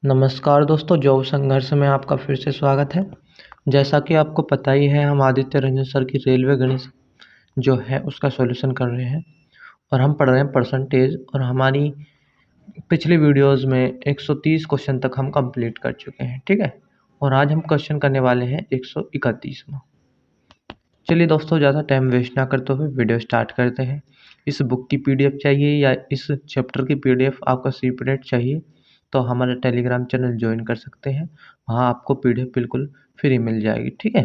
नमस्कार दोस्तों, जॉब संघर्ष में आपका फिर से स्वागत है। जैसा कि आपको पता ही है, हम आदित्य रंजन सर की रेलवे गणित जो है उसका सॉल्यूशन कर रहे हैं और हम पढ़ रहे हैं परसेंटेज। और हमारी पिछली वीडियोस में 130 क्वेश्चन तक हम कंप्लीट कर चुके हैं, ठीक है। और आज हम क्वेश्चन करने वाले हैं 131वां। चलिए दोस्तों, ज़्यादा टाइम वेस्ट ना करते हुए वीडियो स्टार्ट करते हैं। इस बुक की पीडीएफ चाहिए या इस चैप्टर की पीडीएफ आपका सेपरेट चाहिए तो हमारा टेलीग्राम चैनल ज्वाइन कर सकते हैं। वहाँ आपको पीडीएफ बिल्कुल फ्री मिल जाएगी, ठीक है।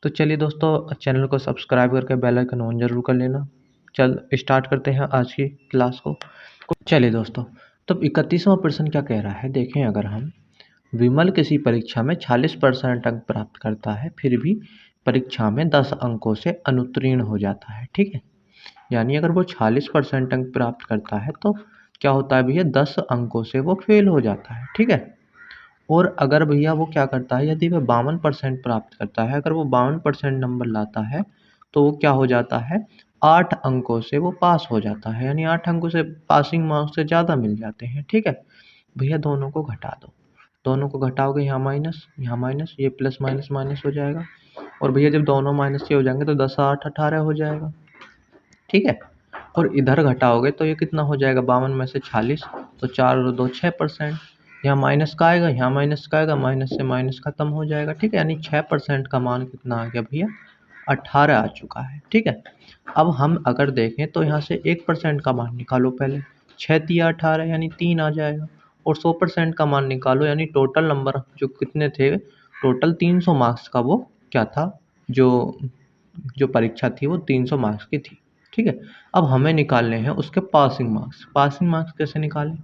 तो चलिए दोस्तों, चैनल को सब्सक्राइब करके बेल आइकन ऑन जरूर कर लेना। चल स्टार्ट करते हैं आज की क्लास को। चलिए दोस्तों, तो 31वां प्रश्न क्या कह रहा है, देखें। अगर हम विमल किसी परीक्षा में 40% अंक प्राप्त करता है, फिर भी परीक्षा में 10 अंकों से अनुत्तीर्ण हो जाता है, ठीक है। यानी अगर वो 40% अंक प्राप्त करता है तो क्या होता है भैया, 10 अंकों से वो फेल हो जाता है, ठीक है। और अगर भैया वो क्या करता है, यदि वह 52% प्राप्त करता है, अगर वो 52% नंबर लाता है तो वो क्या हो जाता है, 8 अंकों से वो पास हो जाता है। यानी 8 अंकों से पासिंग मार्क्स से ज़्यादा मिल जाते हैं, ठीक है। भैया दोनों को घटा दो, दोनों को घटाओगे, यहाँ माइनस, ये प्लस माइनस माइनस हो जाएगा। और भैया जब दोनों माइनस के हो जाएंगे तो 10 8 18 हो जाएगा, ठीक है। और इधर घटाओगे तो ये कितना हो जाएगा, 52 में से 40, तो 4 और 2 6%। यहाँ माइनस का आएगा, यहाँ माइनस का आएगा, माइनस से माइनस खत्म हो जाएगा, ठीक है। यानी 6% का मान कितना आ गया भैया, 18 आ चुका है, ठीक है। अब हम अगर देखें तो यहाँ से 1% का मान निकालो पहले, 6 तिया 18 यानी 3 आ जाएगा। और 100% का मान निकालो, यानी टोटल नंबर जो कितने थे, टोटल 300 मार्क्स का वो क्या था, जो जो परीक्षा थी वो 300 मार्क्स की थी, ठीक है। अब हमें निकालने हैं उसके पासिंग मार्क्स। पासिंग मार्क्स कैसे निकालें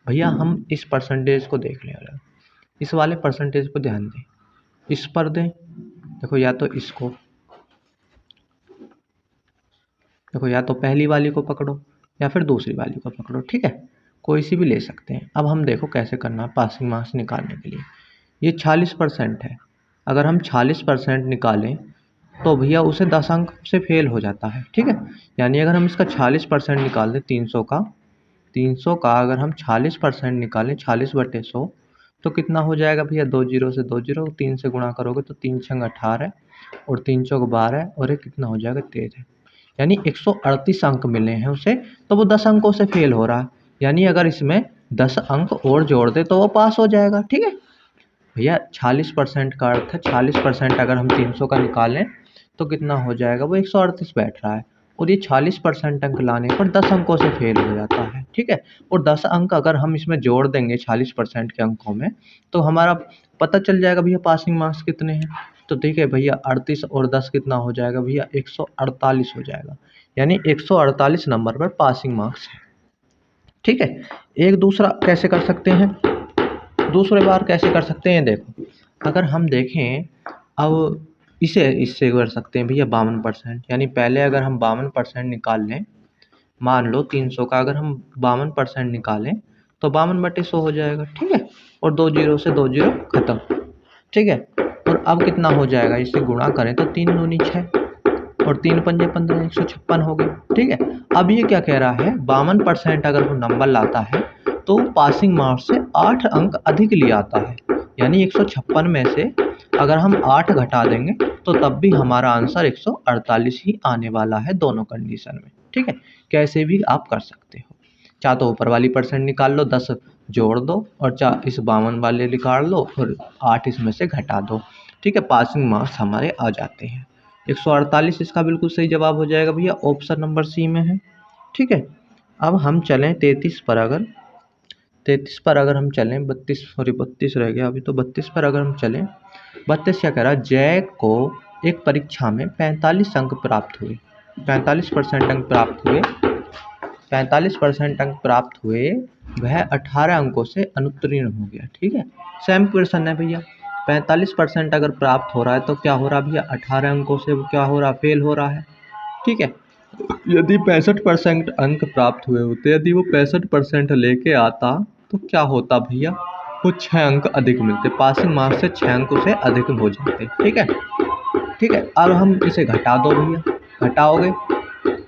भैया, हम इस परसेंटेज को देख लें। अगर इस वाले परसेंटेज को ध्यान दें, इस पर दें, देखो या तो इसको, देखो या तो पहली वाली को पकड़ो या फिर दूसरी वाली को पकड़ो, ठीक है। कोई सी भी ले सकते हैं। अब हम देखो कैसे करना है पासिंग मार्क्स निकालने के लिए। ये 40% है, अगर हम 40% निकालें तो भैया उसे 10 अंक से फेल हो जाता है, ठीक है। यानी अगर हम इसका 40% निकाल दें, 300 का अगर हम 40% निकालें, 40/100, तो कितना हो जाएगा भैया, 2 जीरो से 2 जीरो, 3 से गुणा करोगे तो 3 छंग 18 और 3 चौक 12 और ये कितना हो जाएगा 13। यानी 138 अंक मिले हैं उसे, तो वो 10 अंकों से फेल हो रहा है। यानी अगर इसमें 10 अंक और जोड़ दे तो वो पास हो जाएगा, ठीक है भैया। 40% का अर्थ है, 40% अगर हम 300 का निकालें तो कितना हो जाएगा, वो 138 बैठ रहा है। और ये 40% अंक लाने पर 10 अंकों से फेल हो जाता है, ठीक है। और 10 अंक अगर हम इसमें जोड़ देंगे 40% के अंकों में, तो हमारा पता चल जाएगा भैया पासिंग मार्क्स कितने हैं। तो ठीक है भैया, 38 और 10 कितना हो जाएगा भैया, 148 हो जाएगा। यानी 148 नंबर पर पासिंग मार्क्स है, ठीक है। एक दूसरा कैसे कर सकते हैं, दूसरे बार कैसे कर सकते हैं, देखो। अगर हम देखें, अब इसे इससे कर सकते हैं भैया 52%। यानी पहले अगर हम 52% निकाल लें, मान लो 300 का अगर हम 52% निकालें तो 52/100 हो जाएगा, ठीक है। और 2 जीरो से 2 जीरो खत्म, ठीक है। और अब कितना हो जाएगा, इसे गुणा करें तो 3 दूनी 6 और 3 पंजे 15, 156 हो गए, ठीक है। अब ये क्या कह रहा है, 52% अगर वो नंबर लाता है तो पासिंग मार्क्स से 8 अंक अधिक ले आता है। यानी 156 में से अगर हम 8 घटा देंगे तो तब भी हमारा आंसर 148 ही आने वाला है, दोनों कंडीशन में, ठीक है। कैसे भी आप कर सकते हो, चाहे तो ऊपर वाली परसेंट निकाल लो, 10 जोड़ दो, और चाहे इस 52 वाले निकाल लो और 8 इसमें से घटा दो, ठीक है। पासिंग मार्क्स हमारे आ जाते हैं 148। इसका बिल्कुल सही जवाब हो जाएगा भैया, ऑप्शन नंबर सी में है, ठीक है। अब हम चलें 33 पर। अगर 33 पर अगर हम चलें, 32 रह गया अभी, तो 32 पर अगर हम चलें, 32 क्या कह रहा है, जय को एक परीक्षा में 45 अंक प्राप्त हुए, 45% अंक प्राप्त हुए, 45% अंक प्राप्त हुए, वह 18 अंकों से अनुत्तीर्ण हो गया, ठीक है। सेम क्वेश्चन है भैया, 45% अगर प्राप्त हो रहा है तो क्या हो रहा है भैया, 18 अंकों से वो क्या हो रहा है, फेल हो रहा है, ठीक है। यदि 65% अंक प्राप्त हुए होते, यदि वो 65% लेके आता तो क्या होता भैया, वो 6 अंक अधिक मिलते, पासिंग मार्क्स से 6 अंक उसे अधिक हो जाते, ठीक है, ठीक है। अब हम इसे घटा दो भैया, घटाओगे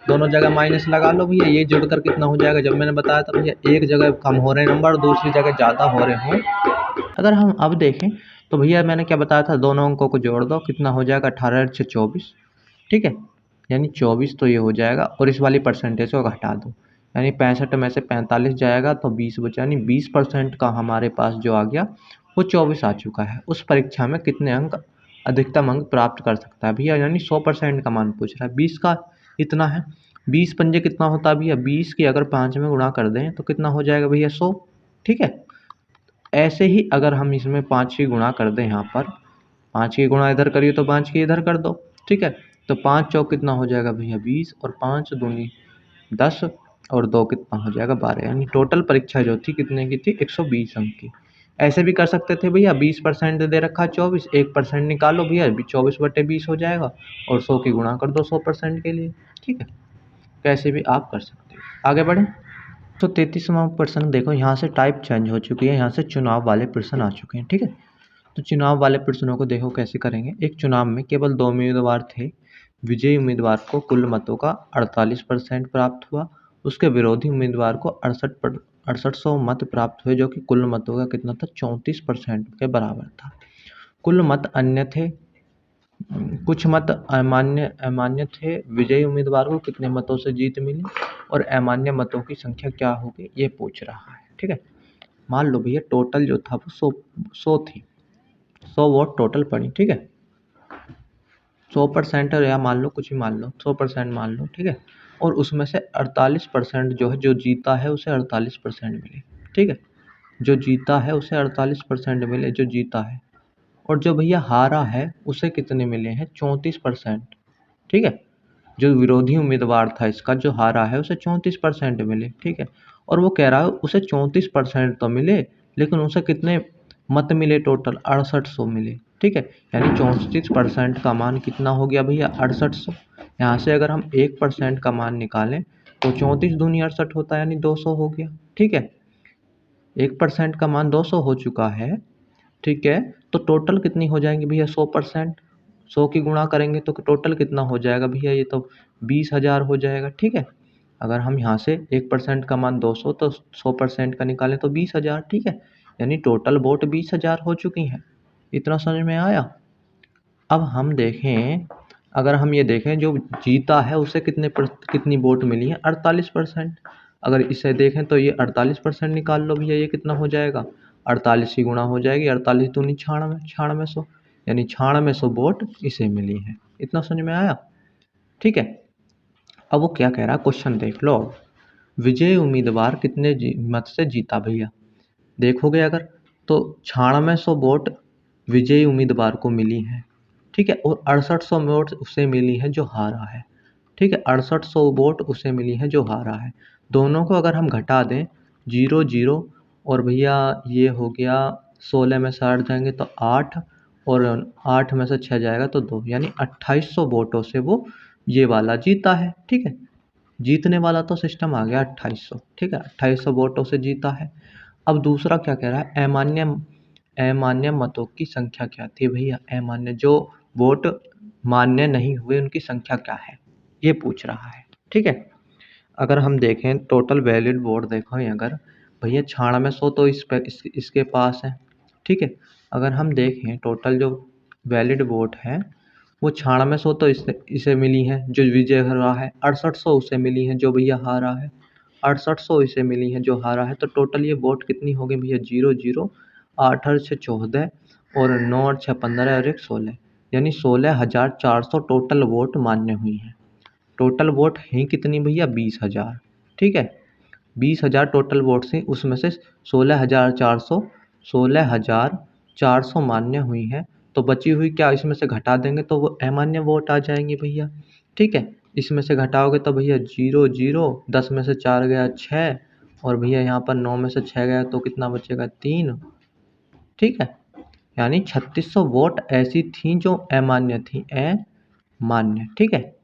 दोनों जगह माइनस लगा लो भैया, ये जुड़कर कितना हो जाएगा, जब मैंने बताया था भैया एक जगह कम हो रहे नंबर दूसरी जगह ज़्यादा हो रहे हों अगर हम अब देखें तो भैया मैंने क्या बताया था, दोनों अंकों को जोड़ दो, कितना हो जाएगा 18 से 24, ठीक है, यानी 24 तो ये हो जाएगा और इस वाली परसेंटेज को घटा दो, यानी 65 में से 45 जाएगा तो 20 बचा, यानी 20% का हमारे पास जो आ गया वो 24 आ चुका है। उस परीक्षा में कितने अंक, अधिकतम अंक प्राप्त कर सकता है भैया, यानी 100% का मान पूछ रहा है। 20 का इतना है, 20 पंजे कितना होता है भैया, 20 की अगर 5 में गुणा कर दें तो कितना हो जाएगा भैया 100, ठीक है। ऐसे ही अगर हम इसमें 5 की गुणा कर दें, यहाँ पर 5 की गुणा इधर करिए तो 5 की इधर कर दो, ठीक है। तो 5 चौक कितना हो जाएगा भैया 20 और 5 दूनी 10 और 2 कितना हो जाएगा 12, यानी टोटल परीक्षा जो थी कितने की थी 120 अंक की। ऐसे भी कर सकते थे भैया, 20% दे रखा है 24, 1% निकालो भैया 24/20 हो जाएगा और 100 की गुणा कर दो 100% के लिए, ठीक है। कैसे भी आप कर सकते हो। आगे बढ़ें तो 33वां प्रश्न देखो, यहाँ से टाइप चेंज हो चुकी है, यहाँ से चुनाव वाले प्रश्न आ चुके हैं, ठीक है। तो चुनाव वाले प्रश्नों को देखो कैसे करेंगे। एक चुनाव में केवल 2 उम्मीदवार थे, विजयी उम्मीदवार को कुल मतों का 48% प्राप्त हुआ, उसके विरोधी उम्मीदवार को 6800 मत प्राप्त हुए, जो कि कुल मतों का कितना था 34% के बराबर था। कुल मत अन्य थे, कुछ मत अमान्य अमान्य थे, विजयी उम्मीदवार को कितने मतों से जीत मिली और अमान्य मतों की संख्या क्या होगी, ये पूछ रहा है, ठीक है। मान लो भैया टोटल जो था वो 100 थी, 100 वोट टोटल पड़ी, ठीक है। 100% या मान लो कुछ भी मान लो, 100% मान लो, ठीक है। और उसमें से 48% जो है, जो जीता है उसे 48% मिले, ठीक है। जो जीता है उसे 48% मिले, जो जीता है। और जो भैया हारा है उसे कितने मिले हैं 34%, ठीक है। जो विरोधी उम्मीदवार था इसका जो हारा है उसे 34% मिले, ठीक है। और वो कह रहा है उसे 34% तो मिले, लेकिन उसे कितने मत मिले टोटल 6800 मिले, ठीक है। यानी 34% का मान कितना हो गया भैया 6800। यहाँ से अगर हम 1% का मान निकालें तो 34 दूनी 68 होता है, यानी 200 हो गया, ठीक है। 1% का मान 200 हो चुका है, ठीक है। तो टोटल कितनी हो जाएंगी भैया 100%, 100 की गुणा करेंगे तो टोटल कितना हो जाएगा भैया, ये तो 20,000 हो जाएगा, ठीक है। अगर हम यहाँ से 1% का मान 200 तो 100% का निकालें तो 20,000, ठीक है। यानी टोटल वोट 20,000 हो चुकी हैं। इतना समझ में आया। अब हम देखें, अगर हम ये देखें जो जीता है उसे कितनी वोट मिली है 48%। अगर इसे देखें तो ये 48% निकाल लो भैया, ये कितना हो जाएगा 48 की गुणा हो जाएगी, 48 दूनी 96, 9600, यानी 9600 वोट इसे मिली है। इतना समझ में आया, ठीक है। अब वो क्या कह रहा है क्वेश्चन देख लो। विजय उम्मीदवार कितने मत से जीता भैया, देखोगे अगर तो 9600 वोट विजयी उम्मीदवार को मिली हैं, ठीक है। और 6800 वोट उसे मिली है जो हारा है, ठीक है। 6800 वोट उसे मिली है जो हारा है। दोनों को अगर हम घटा दें 0 0 और भैया ये हो गया 16 में से 8 जाएंगे तो 8 और 8 में से 6 जाएगा तो 2, यानी 2800 वोटों से वो ये वाला जीता है, ठीक है। जीतने वाला तो सिस्टम आ गया 2800, ठीक है। 2800 वोटों से जीता है। अब दूसरा क्या कह रहा है, अमान्य मतों की संख्या क्या थी भैया, अमान्य जो वोट मान्य नहीं हुए उनकी संख्या क्या है, ये पूछ रहा है, ठीक है। अगर हम देखें टोटल वैलिड वोट देखो ये, अगर भैया 9600 तो इसके पास है, ठीक है। अगर हम देखें टोटल जो वैलिड वोट है वो 9600 तो इसे मिली है जो विजय रहा है, 6800 उसे मिली है जो भैया हारा है, 6800 इसे मिली है जो हारा है। तो टोटल ये वोट कितनी हो गई भैया 0 0, 8 और 6 14 और 9 और 6 15 और 1 16, यानी 16,400 टोटल वोट मान्य हुई हैं। टोटल वोट हैं कितनी भैया 20,000, ठीक है। 20,000 टोटल वोट से उसमें से 16,400 मान्य हुई हैं, तो बची हुई क्या इसमें से घटा देंगे तो वो अमान्य वोट आ जाएंगी भैया, ठीक है। इसमें से घटाओगे तो भैया 0 0, 10 में से 4 गया 6 और भैया यहाँ पर 9 में से 6 गया तो कितना बचेगा 3, ठीक है। यानी 3600 वोट ऐसी थी जो अमान्य थी, अमान्य, ठीक है।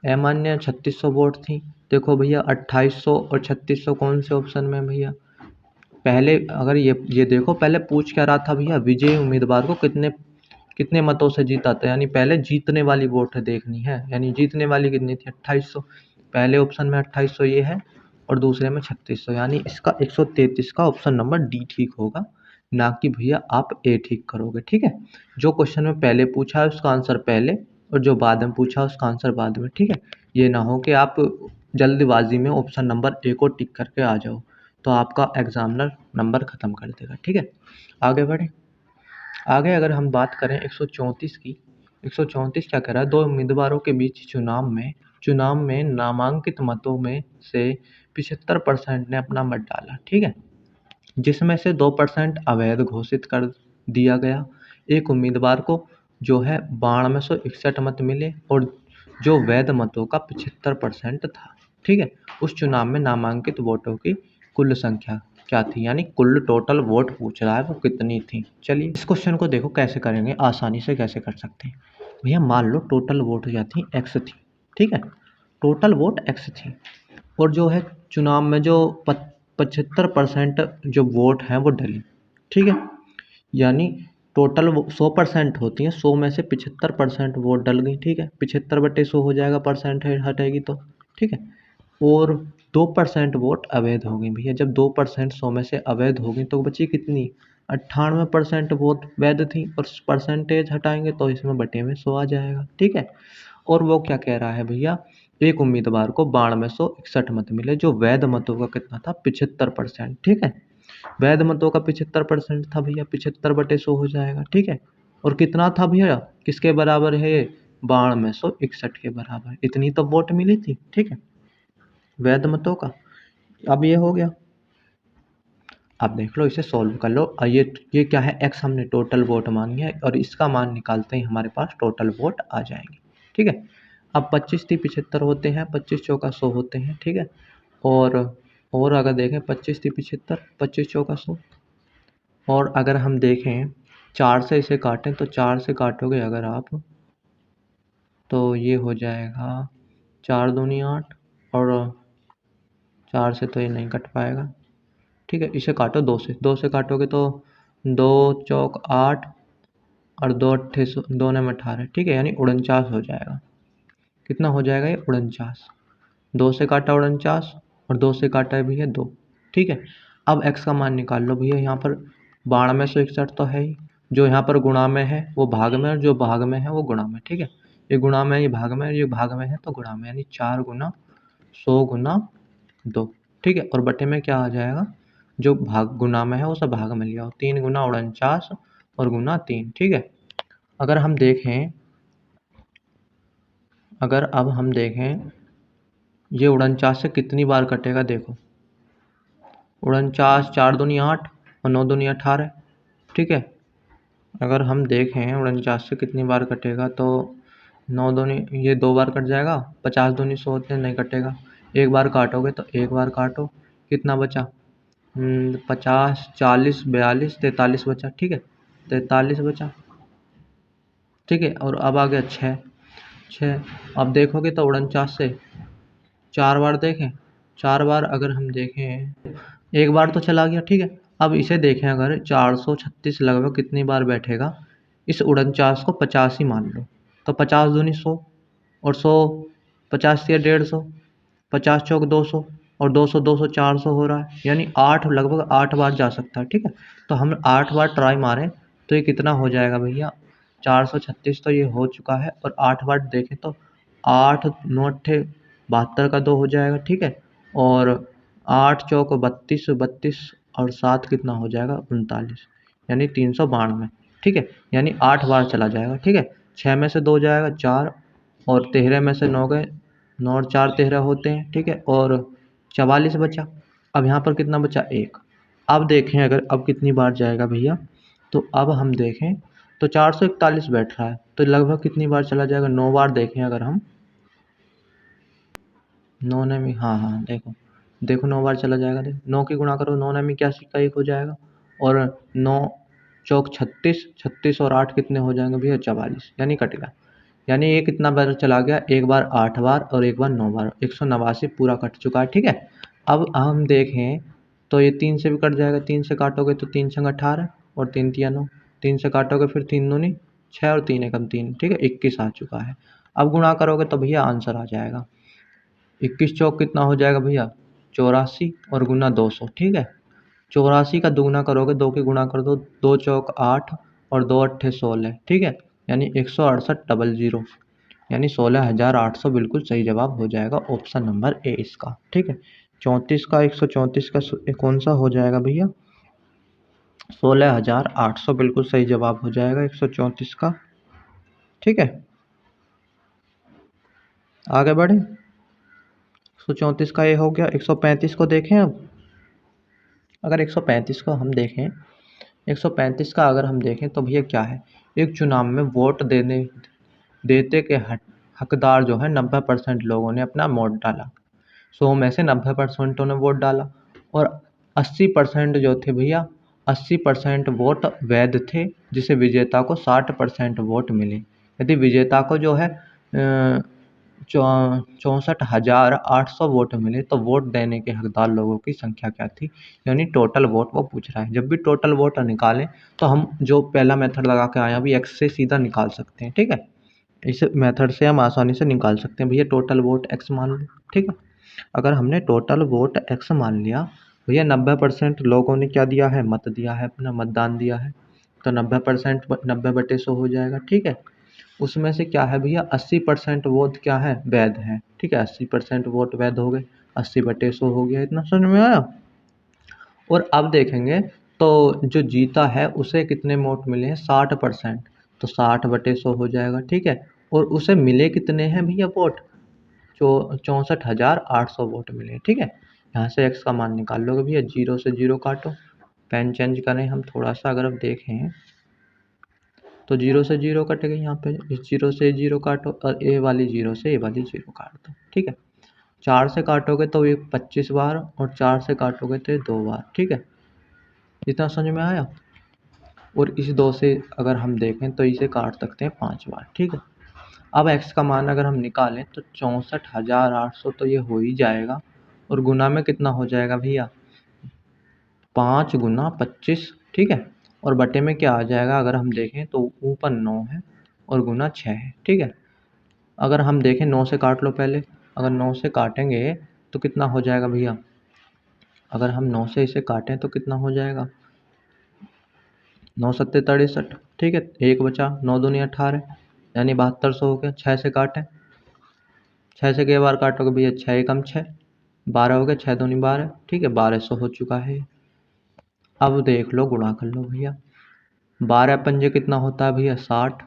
अमान्य 3600 वोट थी। देखो भैया 2800 और 3600 कौन से ऑप्शन में भैया, पहले अगर ये देखो पहले पूछ क्या रहा था भैया, विजयी उम्मीदवार को कितने कितने मतों से जीता था, यानी पहले जीतने वाली वोट देखनी है, यानी जीतने वाली कितनी थी 2800, पहले ऑप्शन में 2800 ये है और दूसरे में 3600, यानी इसका 133 का ऑप्शन नंबर डी ठीक होगा, ना कि भैया आप ए ठीक करोगे। ठीक है, जो क्वेश्चन में पहले पूछा है उसका आंसर पहले और जो बाद में पूछा उसका आंसर बाद में। ठीक है, ये ना हो कि आप जल्दबाजी में ऑप्शन नंबर ए को टिक करके आ जाओ, तो आपका एग्जामिनर नंबर ख़त्म कर देगा। ठीक है, आगे बढ़े। आगे अगर हम बात करें 134 की, 134 क्या कह रहा है, दो उम्मीदवारों के बीच चुनाव में नामांकित मतों में से 75% ने अपना मत डाला। ठीक है, जिसमें से 2% अवैध घोषित कर दिया गया। एक उम्मीदवार को जो है 9261 मत मिले और जो वैध मतों का 75% था। ठीक है, उस चुनाव में नामांकित वोटों की कुल संख्या क्या थी, यानी कुल टोटल वोट पूछ रहा है वो कितनी थी। चलिए इस क्वेश्चन को देखो कैसे करेंगे, आसानी से कैसे कर सकते हैं। भैया मान लो टोटल वोट क्या थी, एक्स थी। ठीक है, टोटल वोट एक्स थी और जो है चुनाव में जो 75% जो वोट हैं वो डली। ठीक है, यानी टोटल 100% होती हैं, 100 में से 75% वोट डल गई। ठीक है, 75/100 हो जाएगा, परसेंट हटेगी तो। ठीक है, और 2% वोट अवैध हो गई। भैया जब 2% 100 में से अवैध हो गई तो बची कितनी, 98% वोट वैध थी, और परसेंटेज हटाएंगे तो इसमें बटे में 100 आ जाएगा। ठीक है, और वो क्या कह रहा है भैया, एक उम्मीदवार को 9261 मत मिले, जो वैध मतों का कितना था, 75%। ठीक है, वैध मतों का 75% था भैया, 75/100 हो जाएगा। ठीक है, और कितना था भैया, किसके बराबर है ये, 9261 के बराबर, इतनी तो वोट मिली थी। ठीक है, वैध मतों का। अब ये हो गया, अब देख लो इसे सॉल्व कर लो। ये क्या है, एक्स हमने टोटल वोट मानी है और इसका मान निकालते ही हमारे पास टोटल वोट आ जाएंगे। ठीक है, अब 25 × 75 होते हैं, 25 चौका 100 होते हैं। ठीक है, और अगर देखें 25 × 75, 25 चौका 100, और अगर हम देखें 4 से इसे काटें तो 4 से काटोगे अगर आप तो ये हो जाएगा 4 दूनी 8, और 4 से तो ये नहीं कट पाएगा। ठीक है, इसे काटो 2 से काटोगे तो 2 चौक 8 और 2 अट्ठे 2 ने 18। ठीक है, यानी 49 हो जाएगा। कितना हो जाएगा ये, 49। 2 से काटा 49 और 2 से काटा है भैया 2। ठीक है, अब x का मान निकाल लो भैया। यहाँ पर 9261 तो है ही, जो यहाँ पर गुणा में है वो भाग में, और जो भाग में है वो गुणा में। ठीक है, ये गुणा में, ये भाग में, ये भाग में है तो गुणा में, यानी 4 गुना 100 गुना 2। ठीक है, और बटे में क्या आ जाएगा, जो भाग गुना में है वो सब भाग में लिया हो, 3 गुना 49 और गुना 3। ठीक है, अगर हम देखें, अगर अब हम देखें ये 49 से कितनी बार कटेगा, देखो 49, 4 दूनी 8 और 9 दूनी 18। ठीक है, अगर हम देखें 49 से कितनी बार कटेगा तो 9 दूनी, ये 2 बार कट जाएगा, 50 दूनी 100 होते हैं, नहीं कटेगा। एक बार काटोगे तो एक बार काटो, कितना बचा, 50, 40, 42, 43 बचा। ठीक है, 43 बचा। ठीक है, और अब आ गया 6। अब देखोगे तो 49 से 4 बार देखें, 4 बार अगर हम देखें, एक बार तो चला गया। ठीक है, अब इसे देखें, अगर 436 लगभग कितनी बार बैठेगा, इस 49 को 50 ही मान लो, तो 50 दूनी 100 और 100 50 या 150, 50 चौक 200 और 200 200 400 हो रहा है, यानी 8, लगभग 8 बार जा सकता है। ठीक है, तो हम 8 बार ट्राई मारें तो ये कितना हो जाएगा भैया, 436 तो ये हो चुका है, और 8 बार देखें तो 8 9 अट्ठे 72 का 2 हो जाएगा। ठीक है, और 8 चौक 32, 32 और 7 कितना हो जाएगा, 39, यानी 392। ठीक है, यानी 8 बार चला जाएगा। ठीक है, 6 में से 2 जाएगा 4, और 13 में से 9 गए, 9 और 4 13 होते हैं। ठीक है, और 44 बचा। अब यहाँ पर कितना बचा, 1। अब देखें अगर अब कितनी बार जाएगा भैया, तो अब हम देखें तो 441 बैठ रहा है, तो लगभग कितनी बार चला जाएगा, 9 बार देखें अगर हम, 9 नेमी, हाँ देखो देखो 9 बार चला जाएगा। देखो 9 की गुणा करो, 9 नेमी 81 का 1 हो जाएगा, और 9 चौक 36, 36 और 8 कितने हो जाएंगे भैया, 44, यानी कट गया। यानी ये कितना बार चला गया, एक बार 8 बार और एक बार 9 बार, 189 पूरा कट चुका है। ठीक है, अब हम देखें तो ये 3 से भी कट जाएगा, 3 से काटोगे तो 3 छंग 18 और 3 तिया 9, 3 से काटोगे फिर 3 दूनी 6 और 3 एकम 3। ठीक है, 21 आ चुका है। अब गुणा करोगे तो भैया आंसर आ जाएगा, 21 चौक कितना हो जाएगा भैया, 84 और गुना 200, ठीक है। 84 का दुगुना करोगे, 2 के गुणा कर दो, 2 चौक 8 और 2 अट्ठे 16, ठीक है। यानी 168 यानी 16,800 बिल्कुल सही जवाब हो जाएगा, ऑप्शन नंबर ए इसका, ठीक है। 34 का 134 का कौन सा हो जाएगा भैया? 16,800 बिल्कुल सही जवाब हो जाएगा 134 का, ठीक है। आगे बढ़े, 134 का ये हो गया। 135 को देखें। अब अगर 135 को हम देखें, 135 का अगर हम देखें तो भैया क्या है, एक चुनाव में वोट देते के हकदार जो है 90% लोगों ने अपना वोट डाला। 100 में से 90% ने वोट डाला और 80% जो थे भैया, 80% वोट वैध थे, जिसे विजेता को 60% वोट मिले। यदि विजेता को जो है 64,800 वोट मिले तो वोट देने के हकदार लोगों की संख्या क्या थी, यानी टोटल वोट वो पूछ रहा है। जब भी टोटल वोट निकालें तो हम जो पहला मेथड लगा के आए अभी, एक्स से सीधा निकाल सकते हैं, ठीक है। इस मेथड से हम आसानी से निकाल सकते हैं भैया। टोटल वोट एक्स मान लो, ठीक है। अगर हमने टोटल वोट एक्स मान लिया भैया, 90% लोगों ने क्या दिया है, मत दिया है, अपना मतदान दिया है, तो 90% 90/100 हो जाएगा, ठीक है। उसमें से क्या है भैया, 80% वोट क्या है, वैध है, ठीक है। 80% वोट वैध हो गए, 80/100 हो गया। इतना समझ में आया। और अब देखेंगे तो जो जीता है उसे कितने वोट मिले हैं, 60%, तो 60/100 हो जाएगा, ठीक है। और उसे मिले कितने हैं भैया वोट, 64,800 वोट मिले, ठीक है। यहाँ से एक्स का मान निकाल लोगे भैया, 0 से 0 काटो, पेन चेंज करें हम थोड़ा सा। अगर आप देखें तो 0 से 0 कटेगा, यहाँ पे इस 0 से 0 काटो और ए वाली 0 से ए वाली 0 काट दो, ठीक है। 4 से काटोगे तो ये 25 बार और 4 से काटोगे तो 2 बार, ठीक है। इतना समझ में आया। और इस 2 से अगर हम देखें तो इसे काट सकते हैं 5 बार, ठीक है। अब x का मान अगर हम निकालें तो 64,800 तो ये हो ही जाएगा, और गुना में कितना हो जाएगा भैया, 5 गुना 25, ठीक है। और बटे में क्या आ जाएगा, अगर हम देखें तो ऊपर 9 है और गुना 6 है, ठीक है। अगर हम देखें 9 से काट लो पहले, अगर 9 से काटेंगे तो कितना हो जाएगा भैया, अगर हम 9 से इसे काटें तो कितना हो जाएगा, 9 सत्ते 63, ठीक है। एक बचा, 9 दूनी 18, यानी 7200 हो गया। 6 से काटें, 6 से कई बार काटोगे भैया, 6 एकम 6, 12 हो गया, 6 दूनी 12, ठीक है। 1200 हो चुका है। अब देख लो, गुणा कर लो भैया, 12 पंजे कितना होता है भैया, 60,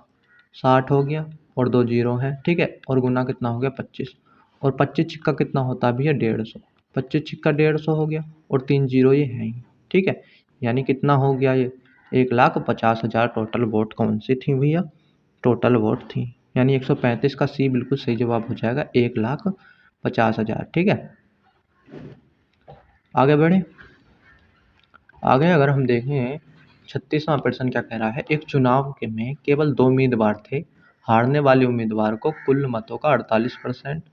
60 हो गया और 2 जीरो हैं, ठीक है। और गुना कितना हो गया, 25, और 25 छिक्का कितना होता है भैया, 150, 25 छिक्का 150 हो गया और 3 जीरो ये हैं ही, ठीक है। यानी कितना हो गया ये, 1,50,000 टोटल वोट कौन सी थी भैया, टोटल वोट थी। यानी 135 का सी बिल्कुल सही जवाब हो जाएगा, 1,50,000, ठीक है। आगे बढ़े। आगे अगर हम देखें 36वां प्रश्न क्या कह रहा है, एक चुनाव के में केवल 2 उम्मीदवार थे, हारने वाले उम्मीदवार को कुल मतों का 48%,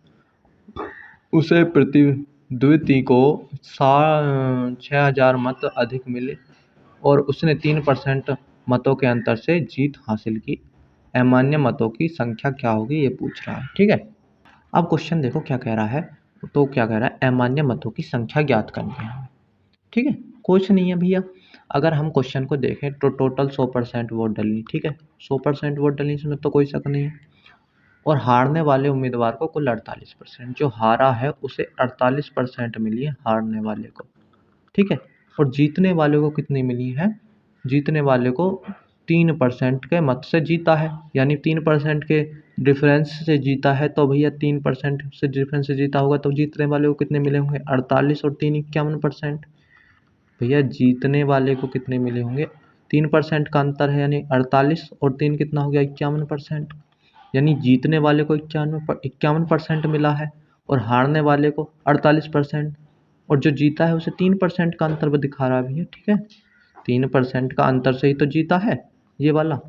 उसे प्रतिद्वंदी को 6,000 मत अधिक मिले और उसने 3% मतों के अंतर से जीत हासिल की। अमान्य मतों की संख्या क्या होगी, ये पूछ रहा है, ठीक है। अब क्वेश्चन देखो क्या कह रहा है, तो क्या कह रहा है, अमान्य मतों की संख्या ज्ञात करनी है हमें, ठीक है। कुछ नहीं है भैया, अगर हम क्वेश्चन को देखें तो टोटल 100% वोट डली, ठीक है। 100% वोट डली, इसमें तो कोई शक नहीं है। और हारने वाले उम्मीदवार को कुल 48%, जो हारा है उसे 48% मिली है हारने वाले को, ठीक है। और जीतने वाले को कितनी मिली है, जीतने वाले को 3% के मत से जीता है, यानी 3% के डिफरेंस से जीता है। तो भैया 3% से डिफरेंस से जीता होगा तो जीतने वाले को कितने मिले होंगे, 48 और 3 51%। भैया जीतने वाले को कितने मिले होंगे, 3% का अंतर है, यानी 48 और 3 कितना हो गया, 51%। यानी जीतने वाले को 51% मिला है और हारने वाले को 48%, और जो जीता है उसे 3% का अंतर भी दिखा रहा है भैया, ठीक है। 3% का अंतर से ही तो जीता है ये वाला,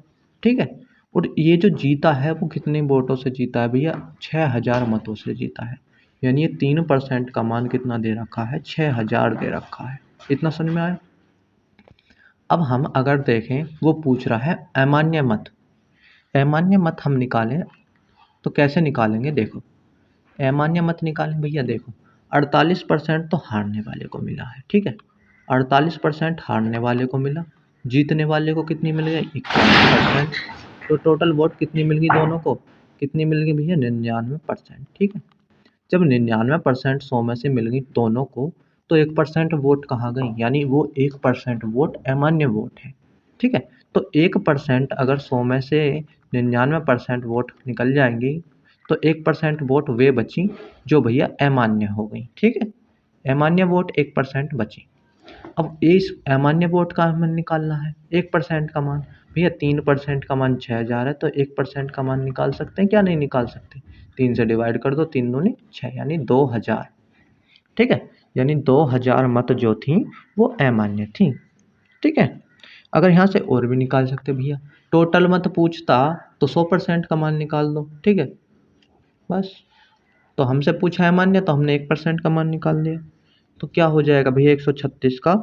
ठीक है। और ये जो जीता है वो कितने वोटों से जीता है भैया, 6,000 मतों से जीता है। यानी ये 3% का मान कितना दे रखा है, 6,000 दे रखा है। इतना समझ में आया। अब हम अगर देखें, वो पूछ रहा है अमान्य मत, अमान्य मत हम निकालें तो कैसे निकालेंगे, देखो अमान्य मत निकालें भैया। देखो 48% तो हारने वाले को मिला है, ठीक है। 48% हारने वाले को मिला, जीतने वाले को कितनी मिल गई 51%। तो टोटल वोट कितनी मिल गई दोनों को, कितनी मिल गई भैया 99%, ठीक है। जब 99% 100 में से मिल गई दोनों को, तो 1% वोट कहाँ गई, यानी वो 1% वोट अमान्य वोट है, ठीक है। तो 1% अगर 100 में से 99% वोट निकल जाएंगी, तो 1% वोट वे बची जो भैया अमान्य हो गई, ठीक है। अमान्य वोट 1% बची। अब इस अमान्य वोट का हमें निकालना है 1% का मान। भैया 3% का मान 6000 है, तो 1% का मान निकाल सकते हैं क्या, नहीं निकाल सकते। 3 से डिवाइड कर दो, 3 दूनी 6 यानी 2000, ठीक है। यानी 2000 मत जो थी वो अमान्य थी, ठीक है। अगर यहाँ से और भी निकाल सकते भैया, टोटल मत पूछता तो 100% का मान निकाल दो, ठीक है। बस, तो हमसे पूछा है अमान्य, तो हमने 1% का मान निकाल दिया। तो क्या हो जाएगा भैया 136 का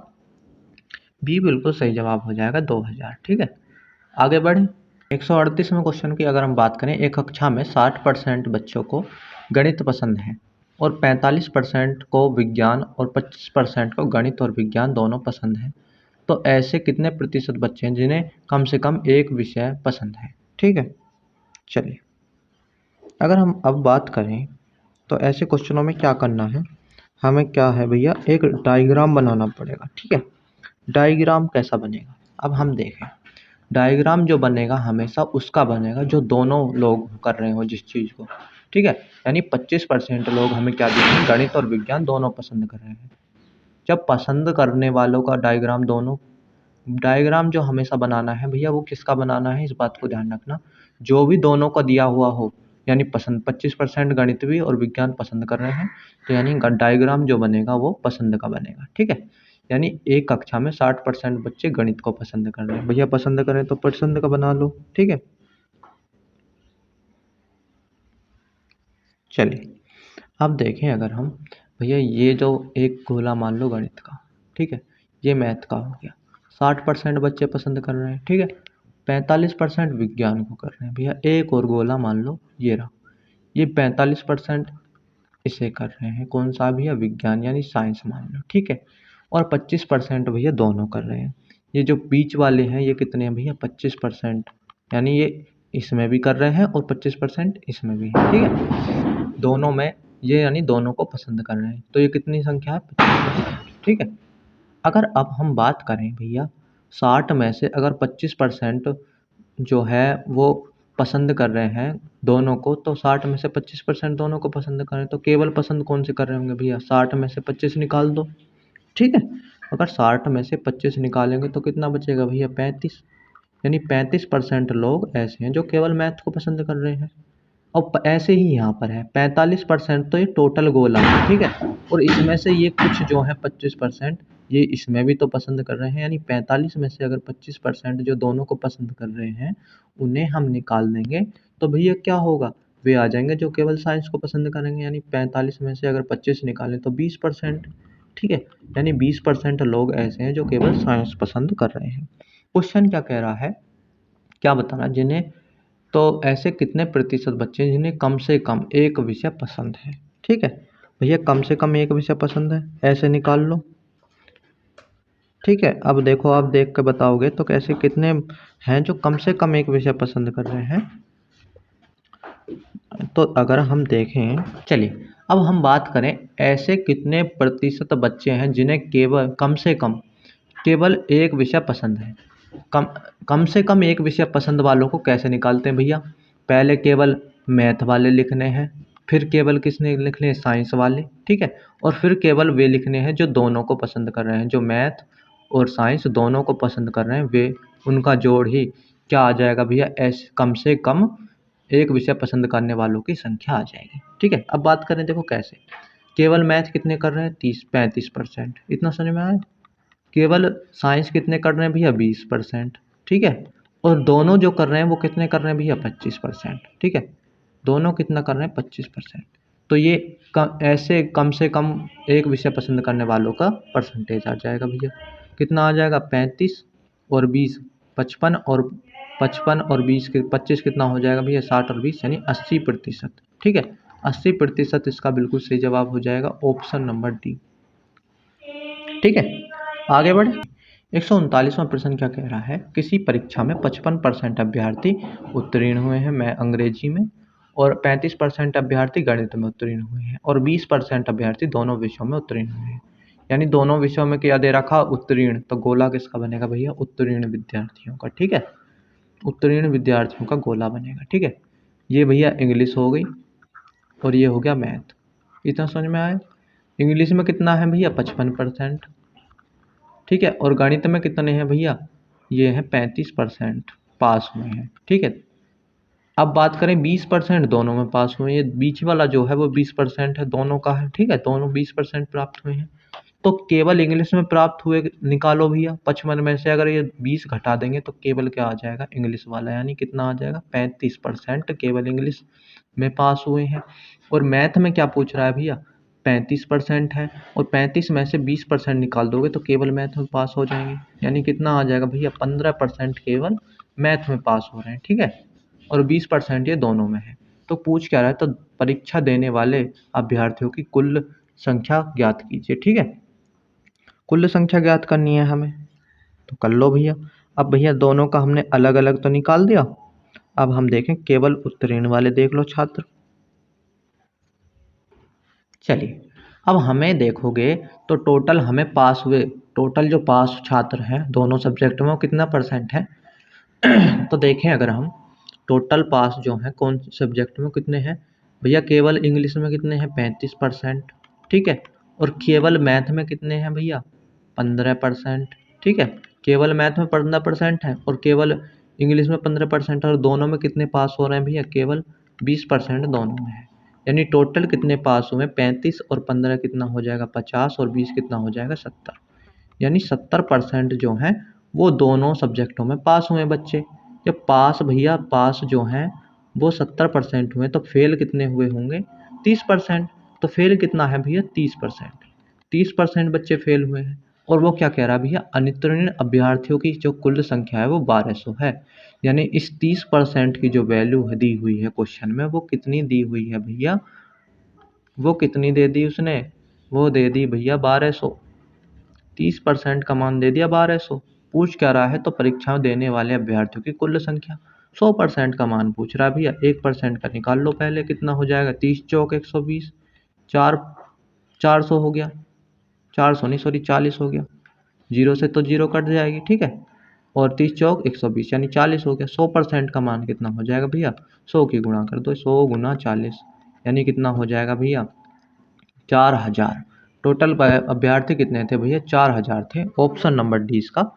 बी बिल्कुल सही जवाब हो जाएगा 2000, ठीक है। आगे बढ़े 138वें क्वेश्चन की अगर हम बात करें, एक कक्षा में 60% बच्चों को गणित पसंद है और 45% को विज्ञान और 25% को गणित और विज्ञान दोनों पसंद है, तो ऐसे कितने प्रतिशत बच्चे हैं जिन्हें कम से कम एक विषय पसंद है, ठीक है। चलिए, अगर हम अब बात करें तो ऐसे क्वेश्चनों में क्या करना है, हमें क्या है भैया एक डायग्राम बनाना पड़ेगा, ठीक है। डायग्राम कैसा बनेगा, अब हम देखें। डायग्राम जो बनेगा हमेशा उसका बनेगा जो दोनों लोग कर रहे हो जिस चीज़ को, ठीक है। यानी 25% लोग हमें क्या देखें, गणित और विज्ञान दोनों पसंद कर रहे हैं। जब पसंद करने वालों का डायग्राम दोनों, डायग्राम जो हमेशा बनाना है भैया वो किसका बनाना है, इस बात को ध्यान रखना, जो भी दोनों का दिया हुआ हो। यानी पसंद 25% गणित भी और विज्ञान पसंद कर रहे हैं, तो यानी डायग्राम जो बनेगा वो पसंद का बनेगा, ठीक है। यानी एक कक्षा में 60% बच्चे गणित को पसंद कर रहे हैं, भैया पसंद करें तो पसंद का बना लो, ठीक है। चलिए, अब देखें अगर हम, भैया ये जो एक गोला मान लो गणित का, ठीक है, ये मैथ का हो गया, 60% बच्चे पसंद कर रहे हैं, ठीक है। 45% विज्ञान को कर रहे हैं, भैया एक और गोला मान लो ये रहा, ये 45% इसे कर रहे हैं, कौन सा भैया विज्ञान यानी साइंस मान लो, ठीक है। और 25% भैया दोनों कर रहे हैं। ये जो बीच वाले हैं ये कितने हैं भैया 25%, यानी ये इसमें भी कर रहे हैं और 25% इसमें भी है, ठीक है। दोनों में ये यानी दोनों को पसंद कर रहे हैं, तो ये कितनी संख्या है 25%, ठीक है। अगर अब हम बात करें भैया 60 में से अगर 25% जो है वो पसंद कर रहे हैं दोनों को, तो 60 में से 25% दोनों को पसंद करें तो केवल पसंद कौन से कर रहे होंगे भैया, 60 में से 25 निकाल दो, ठीक है। अगर 60 में से 25 निकालेंगे तो कितना बचेगा भैया 35, यानी 35% लोग ऐसे हैं जो केवल मैथ को पसंद कर रहे हैं। और ऐसे ही यहाँ पर है 45% तो ये टोटल गोला है, ठीक है। और इसमें से ये कुछ जो है 25% ये इसमें भी तो पसंद कर रहे हैं, यानी 45 में से अगर 25% जो दोनों को पसंद कर रहे हैं उन्हें हम निकाल देंगे, तो भैया क्या होगा, वे आ जाएंगे जो केवल साइंस को पसंद करेंगे। यानी 45 में से अगर 25 निकालें तो 20%, ठीक है। यानी 20% लोग ऐसे हैं जो केवल साइंस पसंद कर रहे हैं। क्वेश्चन क्या कह रहा है, क्या बताना, जिन्हें, तो ऐसे कितने प्रतिशत बच्चे हैं जिन्हें कम से कम एक विषय पसंद है, ठीक है। भैया कम से कम एक विषय पसंद है, ऐसे निकाल लो, ठीक है। अब देखो, आप देख के बताओगे तो कैसे कितने हैं जो कम से कम एक विषय पसंद कर रहे हैं। तो अगर हम देखें, चलिए अब हम बात करें ऐसे कितने प्रतिशत बच्चे हैं जिन्हें केवल कम से कम केवल एक विषय पसंद है। कम कम से कम एक विषय पसंद वालों को कैसे निकालते हैं भैया, पहले केवल मैथ वाले लिखने हैं, फिर केवल किसने लिखने हैं साइंस वाले, ठीक है। और फिर केवल वे लिखने हैं जो दोनों को पसंद कर रहे हैं, जो मैथ और साइंस दोनों को पसंद कर रहे हैं, वे उनका जोड़ ही क्या आ जाएगा भैया, ऐसे कम से कम एक विषय पसंद करने वालों की संख्या आ जाएगी, ठीक है। अब बात करें, देखो कैसे, केवल मैथ कितने कर रहे हैं 35%, इतना समझ में आया। केवल साइंस कितने कर रहे हैं भैया 20%, ठीक है। और दोनों जो कर रहे हैं वो कितने कर रहे हैं भैया 25%, ठीक है। दोनों कितना कर रहे हैं 25%। तो ये ऐसे कम से कम एक विषय पसंद करने वालों का परसेंटेज आ जाएगा भैया, कितना आ जाएगा 35 और 20 55, और 55 और 20 के 25 कितना हो जाएगा भैया 60 और 20 यानी 80%, ठीक है। 80% इसका बिल्कुल सही जवाब हो जाएगा ऑप्शन नंबर डी। ठीक है, आगे बढ़े। 139वां प्रश्न क्या कह रहा है, किसी परीक्षा में 55% अभ्यर्थी उत्तीर्ण हुए हैं मैं अंग्रेजी में, और 35% अभ्यर्थी गणित में उत्तीर्ण हुए हैं, और 20% अभ्यर्थी दोनों विषयों में उत्तीर्ण हुए हैं। यानी दोनों विषयों में क्या दे रखा, उत्तीर्ण, तो गोला किसका बनेगा भैया, उत्तीर्ण विद्यार्थियों का। ठीक है, उत्तीर्ण विद्यार्थियों का गोला बनेगा। ठीक है, ये भैया इंग्लिश हो गई और ये हो गया मैथ। इतना समझ में आया। इंग्लिश में कितना है भैया, 55%। ठीक है, और गणित में कितने हैं भैया, ये हैं 35% पास हुए हैं। ठीक है, अब बात करें 20% दोनों में पास हुए हैं, ये बीच वाला जो है वो 20% है, दोनों का है। ठीक है, दोनों 20% प्राप्त हुए हैं। तो केवल इंग्लिश में प्राप्त हुए निकालो भैया, 55 में से अगर ये 20 घटा देंगे तो केवल क्या आ जाएगा, इंग्लिश वाला, यानी कितना आ जाएगा, 35% केवल इंग्लिश में पास हुए हैं। और मैथ में क्या पूछ रहा है भैया, 35% है, और 35 में से 20% निकाल दोगे तो केवल मैथ में पास हो जाएंगे, यानी कितना आ जाएगा भैया, 15% केवल मैथ में पास हो रहे हैं। ठीक है, और 20% ये दोनों में है। तो पूछ क्या रहा है, तो परीक्षा देने वाले अभ्यर्थियों की कुल संख्या ज्ञात कीजिए। ठीक है, कुल संख्या ज्ञात करनी है हमें, तो कर लो भैया। अब भैया दोनों का हमने अलग अलग तो निकाल दिया, अब हम देखें केवल उत्तीर्ण वाले देख लो छात्र। चलिए, अब हमें देखोगे तो टोटल हमें पास हुए, टोटल जो पास छात्र हैं दोनों सब्जेक्ट में वो कितना परसेंट है। तो देखें अगर हम टोटल पास जो हैं कौन सब्जेक्ट में कितने हैं भैया, केवल इंग्लिश में कितने हैं, 35%। ठीक है, और केवल मैथ में कितने हैं भैया, 15%। ठीक है, केवल मैथ में 15% है और केवल इंग्लिश में 15% है, और दोनों में कितने पास हो रहे हैं भैया, केवल 20% दोनों में है। यानी टोटल कितने पास हुए, 35 और 15 कितना हो जाएगा, 50, और 20 कितना हो जाएगा, 70। यानी 70% जो हैं वो दोनों सब्जेक्टों में पास हुए बच्चे। जब पास भैया, पास जो हैं वो 70% हुए, तो फेल कितने हुए होंगे, 30%। तो फेल कितना है भैया, 30%। 30% बच्चे फेल हुए हैं। और वो क्या कह रहा है भैया, अनुत्तीर्ण अभ्यर्थियों की जो कुल संख्या है वो 1200 है। यानी इस 30% की जो वैल्यू दी हुई है क्वेश्चन में, वो कितनी दी हुई है भैया, वो कितनी दे दी उसने, वो दे दी भैया 1200। 30% का मान दे दिया 1200। पूछ क्या रहा है, तो परीक्षा देने वाले अभ्यर्थियों की कुल संख्या। 100% का मान पूछ रहा है भैया, 1% का निकाल लो पहले, कितना हो जाएगा, 30 चौक 120, 400 हो गया, 400 नहीं सॉरी 40 हो गया, जीरो से तो जीरो कट जाएगी। ठीक है, और 30 चौक 120 यानी 40 हो गया। 100% का मान कितना हो जाएगा भैया, 100 की गुणा कर दो, 100 गुना 40 यानी कितना हो जाएगा भैया, 4000। टोटल अभ्यर्थी कितने थे भैया, 4000 थे। ऑप्शन नंबर डी इसका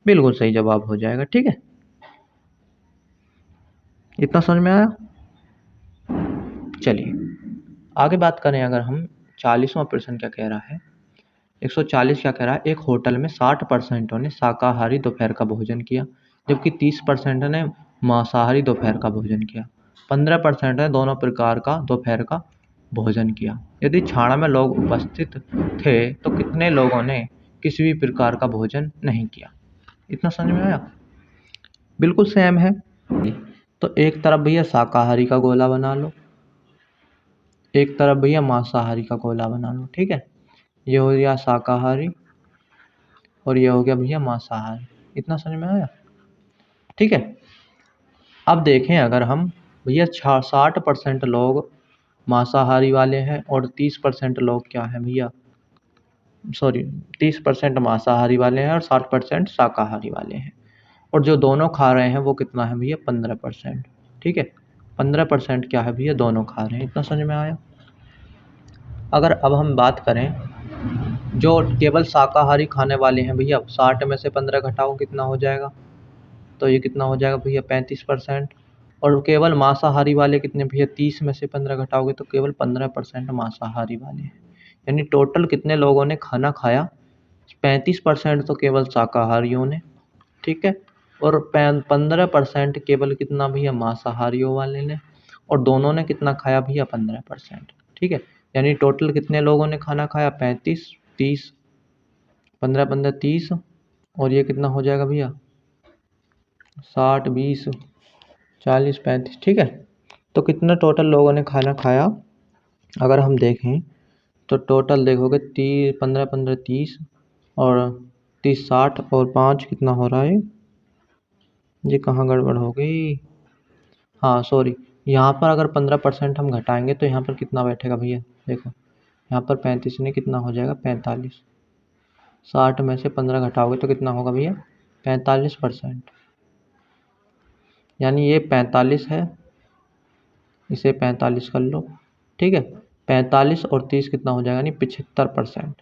बिल्कुल सही जवाब हो जाएगा। ठीक है, इतना समझ में आया। चलिए आगे बात करें, अगर हम 40वां प्रश्न क्या कह रहा है, 140 क्या कह रहा है, एक होटल में 60% ने शाकाहारी दोपहर का भोजन किया, जबकि 30% ने मांसाहारी दोपहर का भोजन किया। 15% ने दोनों प्रकार का दोपहर का भोजन किया। यदि छाड़ा में लोग उपस्थित थे तो कितने लोगों ने किसी भी प्रकार का भोजन नहीं किया। इतना समझ में आया, बिल्कुल सेम है। तो एक तरफ भैया शाकाहारी का गोला बना लो, एक तरफ भैया मांसाहारी का गोला बना लो। ठीक है, ये हो गया शाकाहारी और ये हो गया भैया मांसाहारी। इतना समझ में आया। ठीक है, अब देखें अगर हम भैया 60% लोग मांसाहारी वाले हैं और 30% लोग क्या हैं भैया, सॉरी 30% मांसाहारी वाले हैं और 60% शाकाहारी वाले हैं, और जो दोनों खा रहे हैं वो कितना है भैया, 15%। ठीक है, 15% क्या है भैया, दोनों खा रहे हैं। इतना समझ में आया। अगर अब हम बात करें जो केवल शाकाहारी खाने वाले हैं भैया, 60 में से 15 घटाओ कितना हो जाएगा, तो ये कितना हो जाएगा भैया, 35%। और केवल मांसाहारी वाले कितने भैया, 30 में से 15 घटाओगे तो केवल 15% मांसाहारी वाले हैं। यानी टोटल कितने लोगों ने खाना खाया, 35% तो केवल शाकाहारियों ने। ठीक है, और 15% केवल कितना भैया, मांसाहारियों वाले ने, और दोनों ने कितना खाया भैया, 15%। ठीक है, यानी टोटल कितने लोगों ने खाना खाया, 35, 30, 15 15 30, और ये कितना हो जाएगा भैया, 60 20 40 35। ठीक है, तो कितने टोटल लोगों ने खाना खाया, अगर हम देखें तो टोटल देखोगे 15 15 30 और 30 60 और 5 कितना हो रहा है? ये कहाँ गड़बड़ हो गई? हाँ सॉरी, यहाँ पर अगर 15% हम घटाएंगे तो यहाँ पर कितना बैठेगा भैया? देखो यहाँ पर 35 नहीं, कितना हो जाएगा? 45। 60 में से 15 घटाओगे तो कितना होगा भैया? 45%। यानी ये 45 है, इसे 45 कर लो, ठीक है। 45 और 30 कितना हो जाएगा? यानी 75%।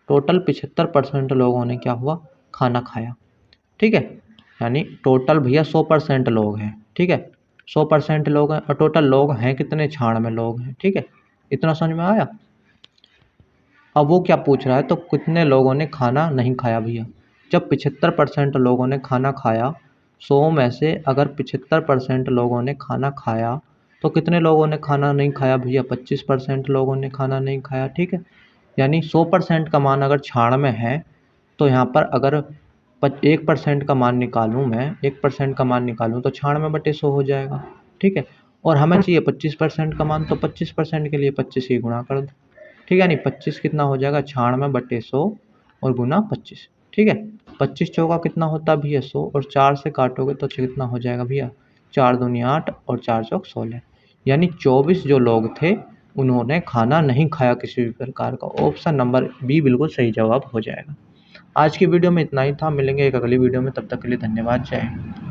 टोटल 75% लोगों ने क्या हुआ? खाना खाया, ठीक है। यानी टोटल भैया 100% लोग हैं, ठीक है। 100% लोग हैं और टोटल लोग हैं कितने? छाण में लोग हैं, ठीक है। इतना समझ में आया? अब वो क्या पूछ रहा है, तो कितने लोगों ने खाना नहीं खाया भैया? जब 75% लोगों ने खाना खाया, 100 में से अगर 75% लोगों ने खाना खाया तो कितने लोगों ने खाना नहीं खाया भैया? 25% लोगों ने खाना नहीं खाया, ठीक है। यानी 100% का मान अगर छाण में है तो यहाँ पर अगर 1% का मान निकालूँ मैं, 1% का मान निकालूँ तो छाण में बटे 100 हो जाएगा, ठीक है। और हमें चाहिए 25% का मान, तो 25% के लिए 25 ही गुणा कर दो, ठीक है। यानी 25 कितना हो जाएगा? छाण में बटे 100 और गुना 25, ठीक है। 25 चौका कितना होता है भैया? 100, और 4 से काटोगे तो कितना हो जाएगा भैया? 4 दूनी 8 और 4 चौक 16। यानी 24 जो लोग थे उन्होंने खाना नहीं खाया किसी भी प्रकार का। ऑप्शन नंबर बी बिल्कुल सही जवाब हो जाएगा। आज की वीडियो में इतना ही था, मिलेंगे एक अगली वीडियो में, तब तक के लिए धन्यवाद, जय हिंद।